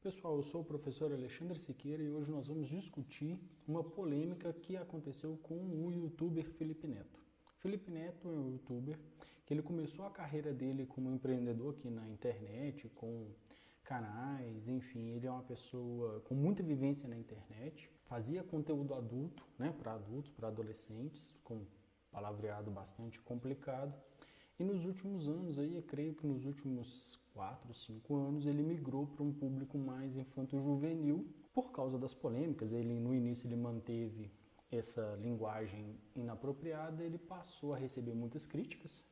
Pessoal, eu sou o professor Alexandre Siqueira e hoje nós vamos discutir uma polêmica que aconteceu com o youtuber Felipe Neto. Felipe Neto é um youtuber que ele começou a carreira dele como empreendedor aqui na internet, com canais, enfim, ele é uma pessoa com muita vivência na internet, fazia conteúdo adulto, para adultos, para adolescentes, com palavreado bastante complicado. E nos últimos anos, eu creio que nos últimos 4, 5 anos, ele migrou para um público mais infanto-juvenil por causa das polêmicas. No início ele manteve essa linguagem inapropriada, ele passou a receber muitas críticas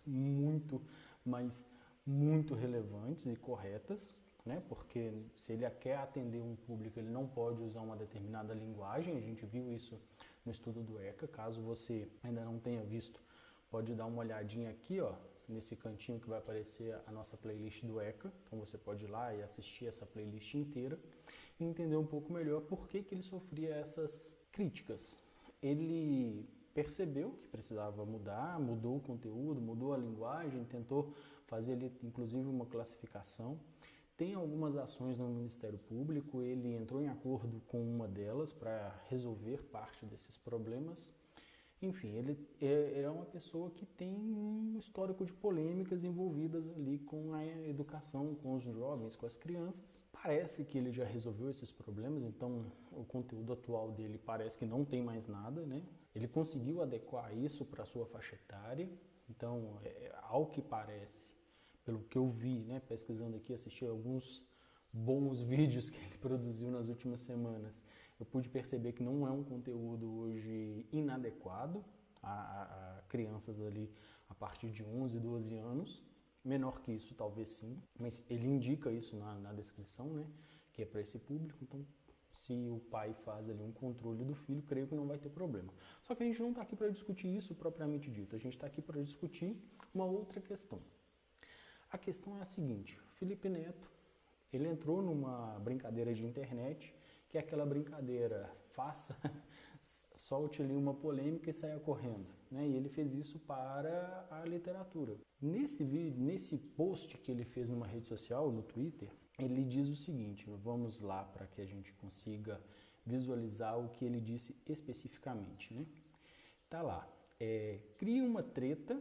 muito, mas muito relevantes e corretas, porque se ele quer atender um público, ele não pode usar uma determinada linguagem. A gente viu isso no estudo do ECA. Caso você ainda não tenha visto, pode dar uma olhadinha aqui, nesse cantinho que vai aparecer a nossa playlist do ECA. Então você pode ir lá e assistir essa playlist inteira e entender um pouco melhor por que ele sofria essas críticas. Ele percebeu que precisava mudar, mudou o conteúdo, mudou a linguagem, tentou fazer ali, inclusive, uma classificação. Tem algumas ações no Ministério Público, ele entrou em acordo com uma delas para resolver parte desses problemas. Enfim, ele é uma pessoa que tem um histórico de polêmicas envolvidas ali com a educação, com os jovens, com as crianças. Parece que ele já resolveu esses problemas, então o conteúdo atual dele parece que não tem mais nada, Ele conseguiu adequar isso para a sua faixa etária, então, ao que parece, pelo que eu vi, pesquisando aqui, assisti alguns bons vídeos que ele produziu nas últimas semanas, eu pude perceber que não é um conteúdo hoje inadequado a crianças ali a partir de 11, 12 anos, menor que isso talvez sim, mas ele indica isso na descrição, que é para esse público. Então, se o pai faz ali um controle do filho, creio que não vai ter problema. Só que a gente não está aqui para discutir isso propriamente dito, a gente está aqui para discutir uma outra questão. A questão é a seguinte: Felipe Neto, ele entrou numa brincadeira de internet, que é aquela brincadeira, solte ali uma polêmica e saia correndo, E ele fez isso para a literatura. Nesse post que ele fez numa rede social, no Twitter, ele diz o seguinte, vamos lá para que a gente consiga visualizar o que ele disse especificamente, Tá lá, cria uma treta,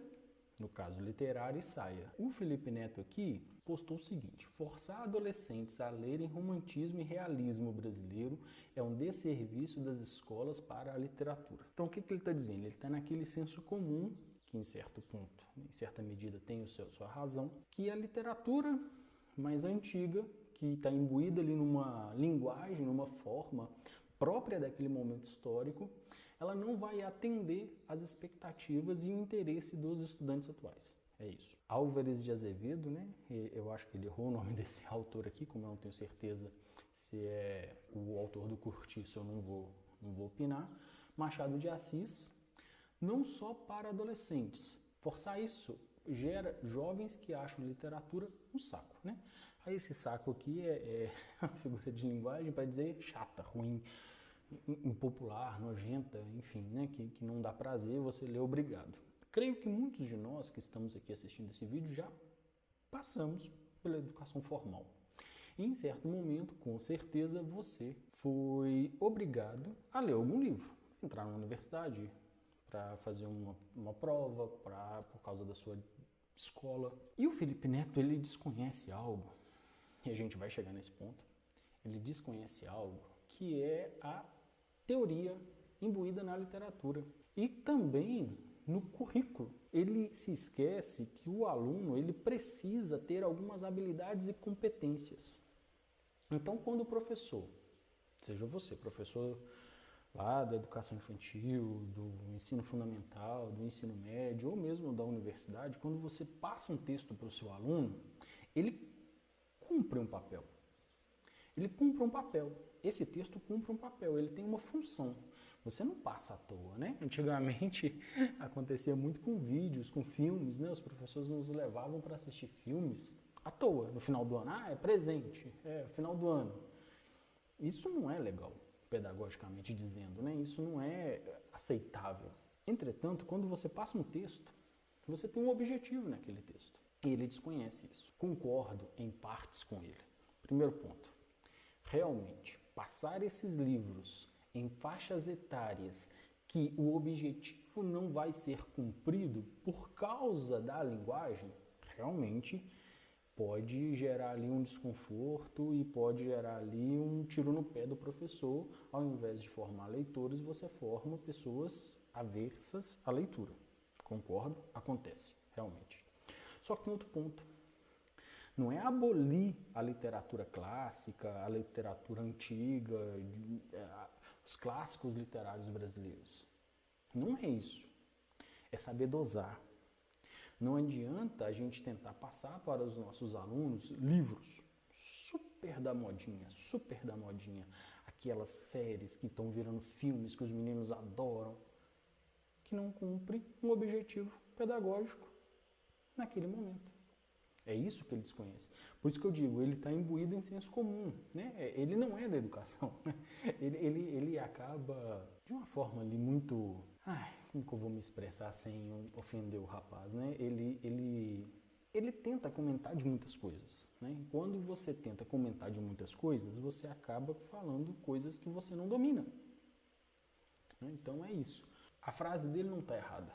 no caso literário, e saia. O Felipe Neto aqui postou o seguinte: forçar adolescentes a lerem romantismo e realismo brasileiro é um desserviço das escolas para a literatura. Então o que ele está dizendo? Ele está naquele senso comum, que em certo ponto, em certa medida tem sua razão, que a literatura mais antiga, que está imbuída ali numa linguagem, numa forma própria daquele momento histórico, ela não vai atender às expectativas e o interesse dos estudantes atuais. É isso. Álvares de Azevedo, Eu acho que ele errou o nome desse autor aqui, como eu não tenho certeza se é o autor do Cortiço, eu não vou opinar. Machado de Assis, não só para adolescentes. Forçar isso gera jovens que acham literatura um saco, Aí esse saco aqui é uma figura de linguagem para dizer chata, ruim, impopular, nojenta, enfim, que não dá prazer você ler obrigado. Creio que muitos de nós que estamos aqui assistindo esse vídeo já passamos pela educação formal. E em certo momento, com certeza, você foi obrigado a ler algum livro, entrar na universidade, para fazer uma prova, por causa da sua escola. E o Felipe Neto, ele desconhece algo, e a gente vai chegar nesse ponto, ele desconhece algo que é a teoria imbuída na literatura e também no currículo. Ele se esquece que o aluno ele precisa ter algumas habilidades e competências. Então, quando o professor, seja você, professor lá da educação infantil, do ensino fundamental, do ensino médio ou mesmo da universidade, quando você passa um texto para o seu aluno, ele cumpre um papel. Ele cumpre um papel. Esse texto cumpre um papel, ele tem uma função. Você não passa à toa, Antigamente acontecia muito com vídeos, com filmes, Os professores nos levavam para assistir filmes à toa. No final do ano, é presente, final do ano. Isso não é legal, pedagogicamente dizendo, Isso não é aceitável. Entretanto, quando você passa um texto, você tem um objetivo naquele texto. E ele desconhece isso. Concordo em partes com ele. Primeiro ponto. realmente passar esses livros em faixas etárias que o objetivo não vai ser cumprido por causa da linguagem, realmente pode gerar ali um desconforto e pode gerar ali um tiro no pé do professor. Ao invés de formar leitores, você forma pessoas aversas à leitura. Concordo? Acontece, realmente. Só que tem outro ponto. Não é abolir a literatura clássica, a literatura antiga, os clássicos literários brasileiros. Não é isso. É saber dosar. Não adianta a gente tentar passar para os nossos alunos livros super da modinha, aquelas séries que estão virando filmes que os meninos adoram, que não cumprem um objetivo pedagógico naquele momento. É isso que ele desconhece. Por isso que eu digo, ele está imbuído em senso comum, né? Ele não é da educação. Ele acaba, de uma forma ali muito... como que eu vou me expressar sem ofender o rapaz, né? Ele tenta comentar de muitas coisas, né? E quando você tenta comentar de muitas coisas, você acaba falando coisas que você não domina. Então é isso. A frase dele não está errada,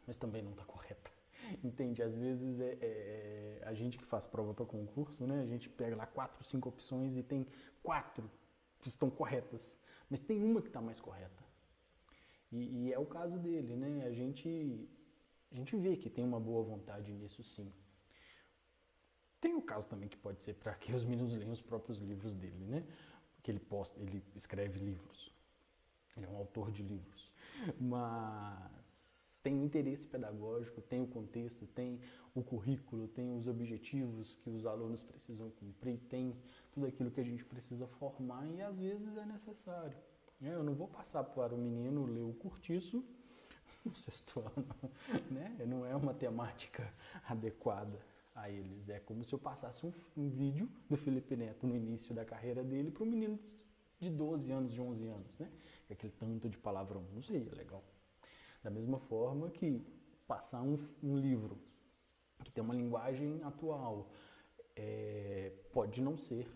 mas também não está correta. Entende? Às vezes a gente que faz prova para concurso, né? A gente pega lá 4, 5 opções e tem 4 que estão corretas, mas tem uma que está mais correta. E é o caso dele, né? A gente vê que tem uma boa vontade nisso, sim. Tem o caso também que pode ser para que os meninos leiam os próprios livros dele, né? Porque ele escreve livros. Ele é um autor de livros. Mas tem o interesse pedagógico, tem o contexto, tem o currículo, tem os objetivos que os alunos precisam cumprir, tem tudo aquilo que a gente precisa formar e às vezes é necessário. Eu não vou passar para o menino ler o Cortiço no 6º ano, né? Não é uma temática adequada a eles. É como se eu passasse um vídeo do Felipe Neto no início da carreira dele para um menino de 12 anos, de 11 anos, né? Aquele tanto de palavrão, não sei, é legal. Da mesma forma que passar um livro que tem uma linguagem atual pode não ser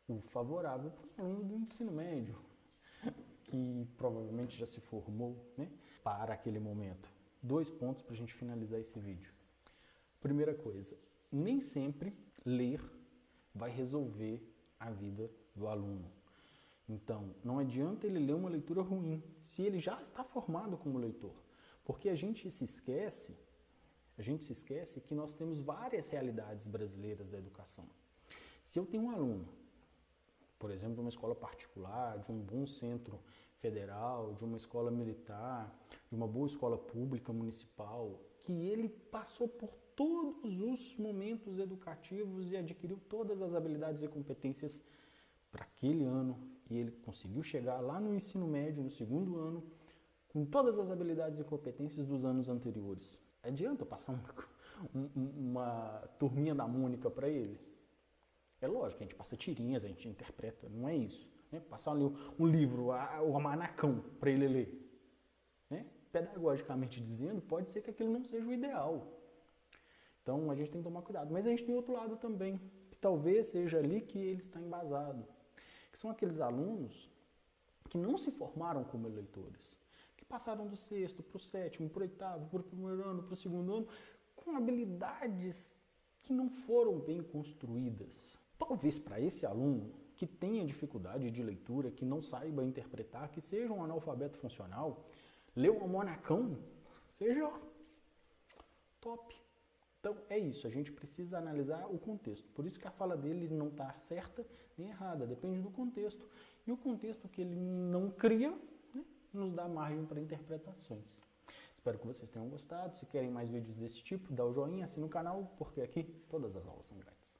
o favorável para um aluno do ensino médio, que provavelmente já se formou, né, para aquele momento. 2 pontos para a gente finalizar esse vídeo. Primeira coisa, nem sempre ler vai resolver a vida do aluno. Então, não adianta ele ler uma leitura ruim, se ele já está formado como leitor. Porque a gente se esquece que nós temos várias realidades brasileiras da educação. Se eu tenho um aluno, por exemplo, de uma escola particular, de um bom centro federal, de uma escola militar, de uma boa escola pública municipal, que ele passou por todos os momentos educativos e adquiriu todas as habilidades e competências para aquele ano, e ele conseguiu chegar lá no ensino médio, no 2º ano, com todas as habilidades e competências dos anos anteriores. Adianta passar uma turminha da Mônica para ele? É lógico, a gente passa tirinhas, a gente interpreta, não é isso. Né? Passar ali um livro, o Almanacão, para ele ler. Né? Pedagogicamente dizendo, pode ser que aquilo não seja o ideal. Então a gente tem que tomar cuidado. Mas a gente tem outro lado também, que talvez seja ali que ele está embasado. Que são aqueles alunos que não se formaram como eleitores, que passaram do 6º para o 7º, para o 8º, para o 1º ano, para o 2º ano, com habilidades que não foram bem construídas. Talvez para esse aluno que tenha dificuldade de leitura, que não saiba interpretar, que seja um analfabeto funcional, ler o Almanacão seja top. Então é isso, a gente precisa analisar o contexto. Por isso que a fala dele não está certa nem errada, depende do contexto. E o contexto que ele não cria, né, nos dá margem para interpretações. Espero que vocês tenham gostado. Se querem mais vídeos desse tipo, dá o joinha, assina o canal, porque aqui todas as aulas são grátis.